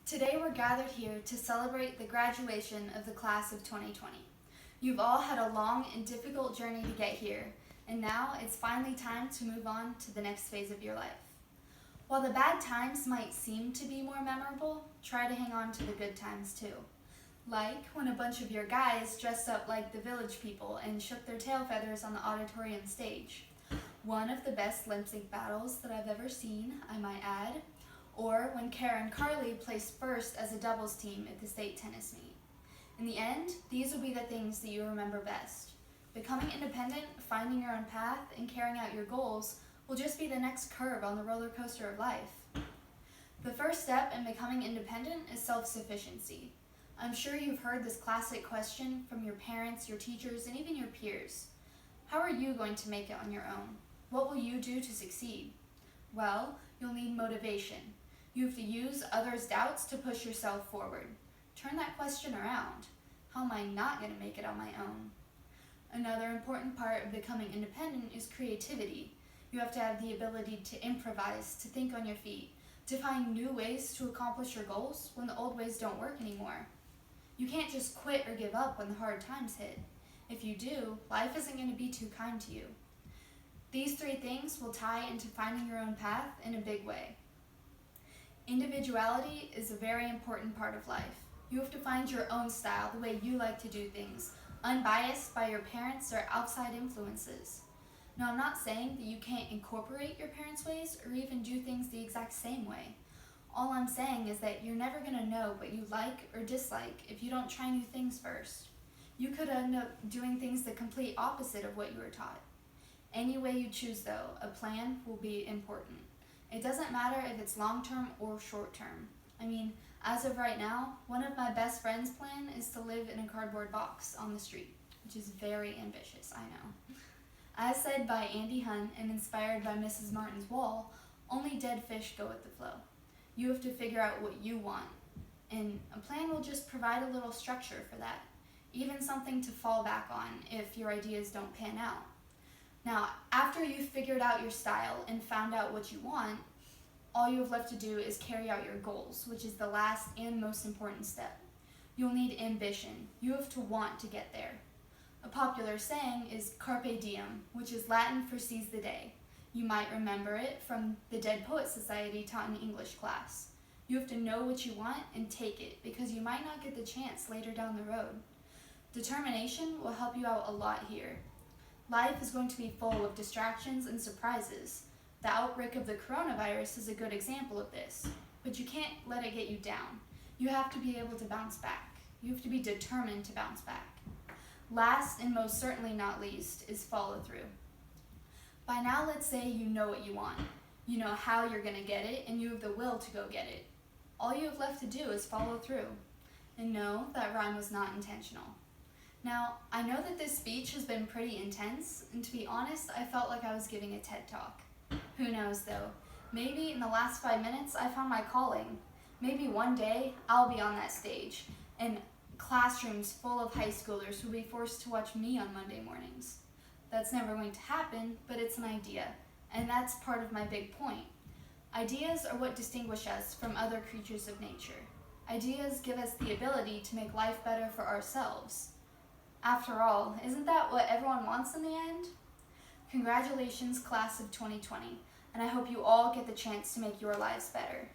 Today we're gathered here to celebrate the graduation of the class of 2020. You've all had a long and difficult journey to get here, and now it's finally time to move on to the next phase of your life. While the bad times might seem to be more memorable, try to hang on to the good times too. Like when a bunch of your guys dressed up like the village people and shook their tail feathers on the auditorium stage. One of the best lip sync battles that I've ever seen, I might add. Or when Kara and Carly placed first as a doubles team at the state tennis meet. In the end, these will be the things that you remember best. Becoming independent, finding your own path, and carrying out your goals will just be the next curve on the roller coaster of life. The first step in becoming independent is self-sufficiency. I'm sure you've heard this classic question from your parents, your teachers, and even your peers. How are you going to make it on your own? What will you do to succeed? Well, you'll need motivation. You have to use others' doubts to push yourself forward. Turn that question around. How am I not going to make it on my own? Another important part of becoming independent is creativity. You have to have the ability to improvise, to think on your feet, to find new ways to accomplish your goals when the old ways don't work anymore. You can't just quit or give up when the hard times hit. If you do, life isn't going to be too kind to you. These three things will tie into finding your own path in a big way. Individuality is a very important part of life. You have to find your own style, the way you like to do things, unbiased by your parents or outside influences. Now, I'm not saying that you can't incorporate your parents' ways or even do things the exact same way. All I'm saying is that you're never going to know what you like or dislike if you don't try new things first. You could end up doing things the complete opposite of what you were taught. Any way you choose, though, a plan will be important. It doesn't matter if it's long-term or short-term. I mean, as of right now, one of my best friends' plan is to live in a cardboard box on the street, which is very ambitious, I know. As said by Andy Hunt and inspired by Mrs. Martin's wall, only dead fish go with the flow. You have to figure out what you want, and a plan will just provide a little structure for that, even something to fall back on if your ideas don't pan out. Now, after you've figured out your style and found out what you want, all you have left to do is carry out your goals, which is the last and most important step. You'll need ambition. You have to want to get there. A popular saying is carpe diem, which is Latin for seize the day. You might remember it from the Dead Poets Society taught in English class. You have to know what you want and take it, because you might not get the chance later down the road. Determination will help you out a lot here. Life is going to be full of distractions and surprises. The outbreak of the coronavirus is a good example of this, but you can't let it get you down. You have to be able to bounce back. You have to be determined to bounce back. Last and most certainly not least is follow through. By now, let's say you know what you want. You know how you're going to get it, and you have the will to go get it. All you have left to do is follow through. And no, that rhyme was not intentional. Now, I know that this speech has been pretty intense, and to be honest, I felt like I was giving a TED Talk. Who knows though? Maybe in the last 5 minutes I found my calling. Maybe one day I'll be on that stage, and classrooms full of high schoolers will be forced to watch me on Monday mornings. That's never going to happen, but it's an idea, and that's part of my big point. Ideas are what distinguish us from other creatures of nature. Ideas give us the ability to make life better for ourselves. After all, isn't that what everyone wants in the end? Congratulations, class of 2020, and I hope you all get the chance to make your lives better.